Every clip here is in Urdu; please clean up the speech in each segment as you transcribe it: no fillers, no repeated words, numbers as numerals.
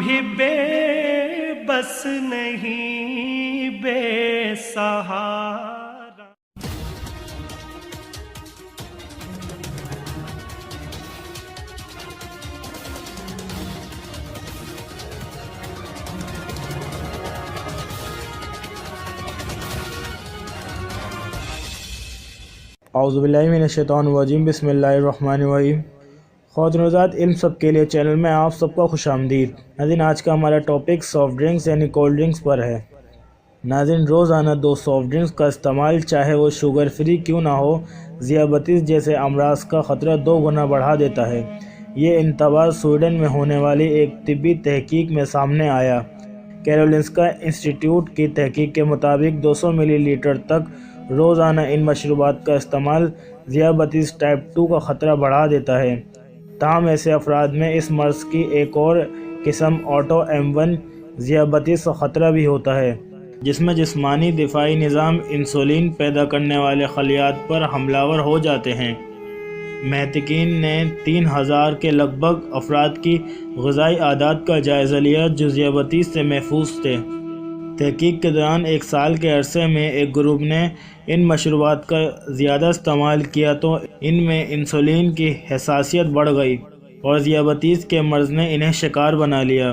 بھی بے بس نہیں بے سہارا. اعوذ باللہ من الشیطان الرجیم. بسم اللہ الرحمن الرحیم. خواتین و حضرات، علم سب کے لیے چینل میں آپ سب کا خوش آمدید. ناظرین، آج کا ہمارا ٹاپک سافٹ ڈرنکس یعنی کولڈ ڈرنکس پر ہے. ناظرین، روزانہ 2 سافٹ ڈرنکس کا استعمال چاہے وہ شوگر فری کیوں نہ ہو، ذیابیطس جیسے امراض کا خطرہ 2 گنا بڑھا دیتا ہے. یہ انتباہ سویڈن میں ہونے والی ایک طبی تحقیق میں سامنے آیا. کیرولنسکا انسٹیٹیوٹ کی تحقیق کے مطابق 200 ملی لیٹر تک روزانہ ان مشروبات کا استعمال ذیابیطس ٹائپ 2 کا خطرہ بڑھا دیتا ہے. تاہم ایسے افراد میں اس مرض کی ایک اور قسم آٹو ایمون ذیابیطس کا خطرہ بھی ہوتا ہے، جس میں جسمانی دفاعی نظام انسولین پیدا کرنے والے خلیات پر حملہ آور ہو جاتے ہیں. محققین نے 3000 کے لگ بھگ افراد کی غذائی عادات کا جائزہ لیا جو ذیابیطس سے محفوظ تھے. تحقیق کے دوران 1 سال کے عرصے میں ایک گروپ نے ان مشروبات کا زیادہ استعمال کیا تو ان میں انسولین کی حساسیت بڑھ گئی اور ذیابیطس کے مرض نے انہیں شکار بنا لیا.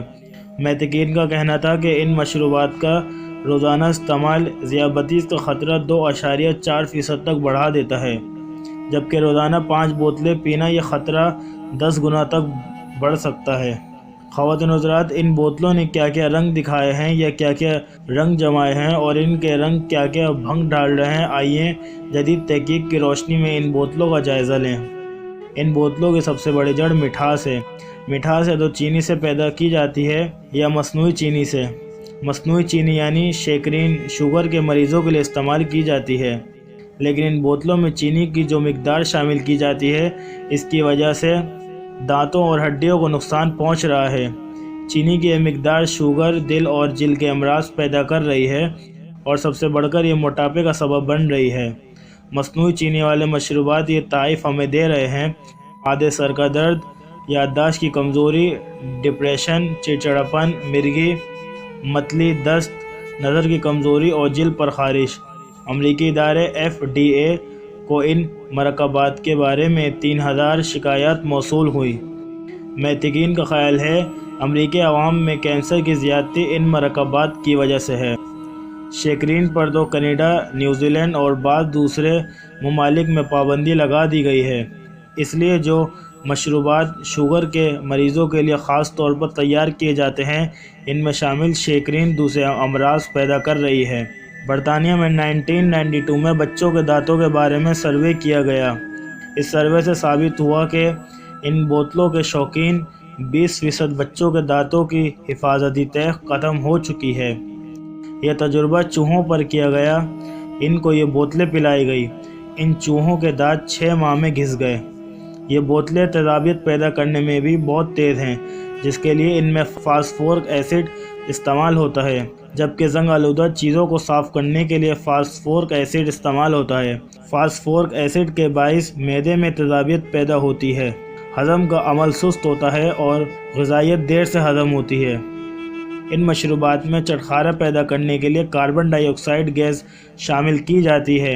محققین کا کہنا تھا کہ ان مشروبات کا روزانہ استعمال ذیابیطس کا خطرہ 2.4% تک بڑھا دیتا ہے، جبکہ روزانہ 5 بوتلیں پینا یہ خطرہ 10 گنا تک بڑھ سکتا ہے. خواتین و حضرات، ان بوتلوں نے کیا کیا رنگ دکھائے ہیں یا کیا کیا رنگ جمائے ہیں اور ان کے رنگ کیا کیا بھنگ ڈال رہے ہیں، آئیے جدید تحقیق کی روشنی میں ان بوتلوں کا جائزہ لیں. ان بوتلوں کی سب سے بڑی جڑ مٹھاس ہے. مٹھاس یا تو چینی سے پیدا کی جاتی ہے یا مصنوعی چینی سے. مصنوعی چینی یعنی شیکرین شوگر کے مریضوں کے لیے استعمال کی جاتی ہے، لیکن ان بوتلوں میں چینی کی جو مقدار شامل کی جاتی ہے اس کی وجہ سے دانتوں اور ہڈیوں کو نقصان پہنچ رہا ہے. چینی کی یہ مقدار شوگر، دل اور جلد کے امراض پیدا کر رہی ہے اور سب سے بڑھ کر یہ موٹاپے کا سبب بن رہی ہے. مصنوعی چینی والے مشروبات یہ تائف ہمیں دے رہے ہیں: معدے، سر کا درد، یادداشت کی کمزوری، ڈپریشن، چڑچڑاپن، مرگی، متلی، دست، نظر کی کمزوری اور جلد پر خارش. امریکی ادارے FDA کو ان مرکبات کے بارے میں 3000 شکایات موصول ہوئی. محققین کا خیال ہے امریکی عوام میں کینسر کی زیادتی ان مرکبات کی وجہ سے ہے. شیکرین پر تو کینیڈا، نیوزی لینڈ اور بعض دوسرے ممالک میں پابندی لگا دی گئی ہے. اس لیے جو مشروبات شوگر کے مریضوں کے لیے خاص طور پر تیار کیے جاتے ہیں ان میں شامل شیکرین دوسرے امراض پیدا کر رہی ہے. برطانیہ میں 1992 میں بچوں کے دانتوں کے بارے میں سروے کیا گیا. اس سروے سے ثابت ہوا کہ ان بوتلوں کے شوقین 20% بچوں کے دانتوں کی حفاظتی تہ ختم ہو چکی ہے. یہ تجربہ چوہوں پر کیا گیا. ان کو یہ بوتلیں پلائی گئی. ان چوہوں کے دانت 6 ماہ میں گھس گئے. یہ بوتلیں تیزابیت پیدا کرنے میں بھی بہت تیز ہیں، جس کے لیے ان میں فاسفورک ایسڈ استعمال ہوتا ہے، جبکہ زنگ آلودہ چیزوں کو صاف کرنے کے لیے فاسفورک ایسڈ استعمال ہوتا ہے. فاسفورک ایسڈ کے باعث معدے میں تیزابیت پیدا ہوتی ہے، ہضم کا عمل سست ہوتا ہے اور غذائیت دیر سے ہضم ہوتی ہے. ان مشروبات میں چٹخارا پیدا کرنے کے لیے کاربن ڈائی آکسائڈ گیس شامل کی جاتی ہے.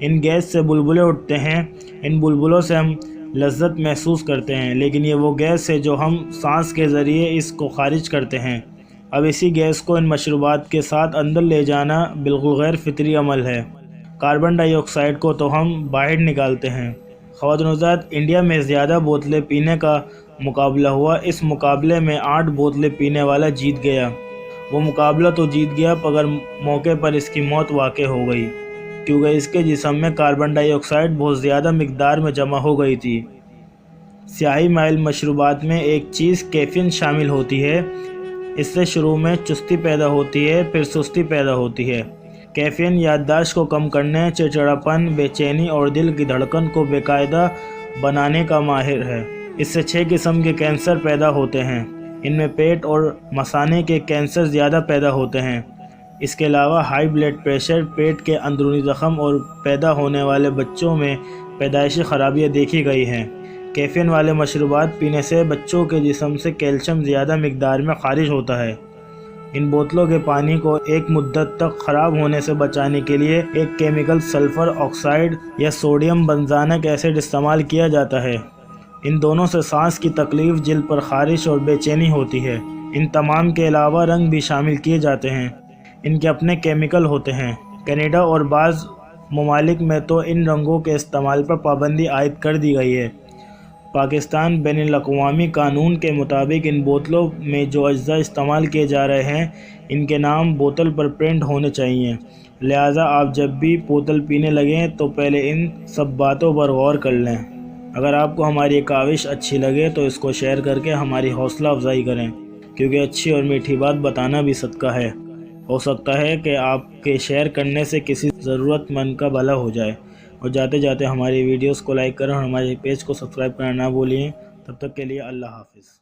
ان گیس سے بلبلے اٹھتے ہیں. ان بلبلوں سے ہم لذت محسوس کرتے ہیں، لیکن یہ وہ گیس ہے جو ہم سانس کے ذریعے اس کو خارج کرتے ہیں. اب اسی گیس کو ان مشروبات کے ساتھ اندر لے جانا بالکل غیر فطری عمل ہے. کاربن ڈائی آکسائڈ کو تو ہم باہر نکالتے ہیں. خواتین و حضرات، انڈیا میں زیادہ بوتلیں پینے کا مقابلہ ہوا. اس مقابلے میں 8 بوتلیں پینے والا جیت گیا. وہ مقابلہ تو جیت گیا مگر موقع پر اس کی موت واقع ہو گئی، کیونکہ اس کے جسم میں کاربن ڈائی آکسائڈ بہت زیادہ مقدار میں جمع ہو گئی تھی. سیاہی مائل مشروبات میں ایک چیز کیفین شامل ہوتی ہے. اس سے شروع میں چستی پیدا ہوتی ہے، پھر سستی پیدا ہوتی ہے. کیفین یادداشت کو کم کرنے، چڑچڑاپن، بے چینی اور دل کی دھڑکن کو باقاعدہ بنانے کا ماہر ہے. اس سے 6 قسم کے کینسر پیدا ہوتے ہیں. ان میں پیٹ اور مثانے کے کینسر زیادہ پیدا ہوتے ہیں. اس کے علاوہ ہائی بلڈ پریشر، پیٹ کے اندرونی زخم اور پیدا ہونے والے بچوں میں پیدائشی خرابیاں دیکھی گئی ہیں۔ کیفین والے مشروبات پینے سے بچوں کے جسم سے کیلشیم زیادہ مقدار میں خارج ہوتا ہے۔ ان بوتلوں کے پانی کو ایک مدت تک خراب ہونے سے بچانے کے لیے ایک کیمیکل سلفر آکسائڈ یا سوڈیم بنزانک ایسڈ استعمال کیا جاتا ہے۔ ان دونوں سے سانس کی تکلیف، جلد پر خارش اور بے چینی ہوتی ہے۔ ان تمام کے علاوہ رنگ بھی شامل کیے جاتے ہیں۔ ان کے اپنے کیمیکل ہوتے ہیں۔ کینیڈا اور بعض ممالک میں تو ان رنگوں کے استعمال پر پابندی عائد کر دی گئی ہے۔ پاکستان بین الاقوامی قانون کے مطابق ان بوتلوں میں جو اجزاء استعمال کیے جا رہے ہیں ان کے نام بوتل پر پرنٹ ہونے چاہیے، لہٰذا آپ جب بھی بوتل پینے لگیں تو پہلے ان سب باتوں پر غور کر لیں۔ اگر آپ کو ہماری یہ کاوش اچھی لگے تو اس کو شیئر کر کے ہماری حوصلہ افزائی کریں، کیونکہ اچھی اور میٹھی بات بتانا بھی صدقہ ہے۔ ہو سکتا ہے کہ آپ کے شیئر کرنے سے کسی ضرورت مند کا بھلا ہو جائے۔ اور جاتے جاتے ہماری ویڈیوز کو لائک کریں اور ہمارے پیج کو سبسکرائب کرنا نہ بھولیں۔ تب تک کے لیے اللہ حافظ۔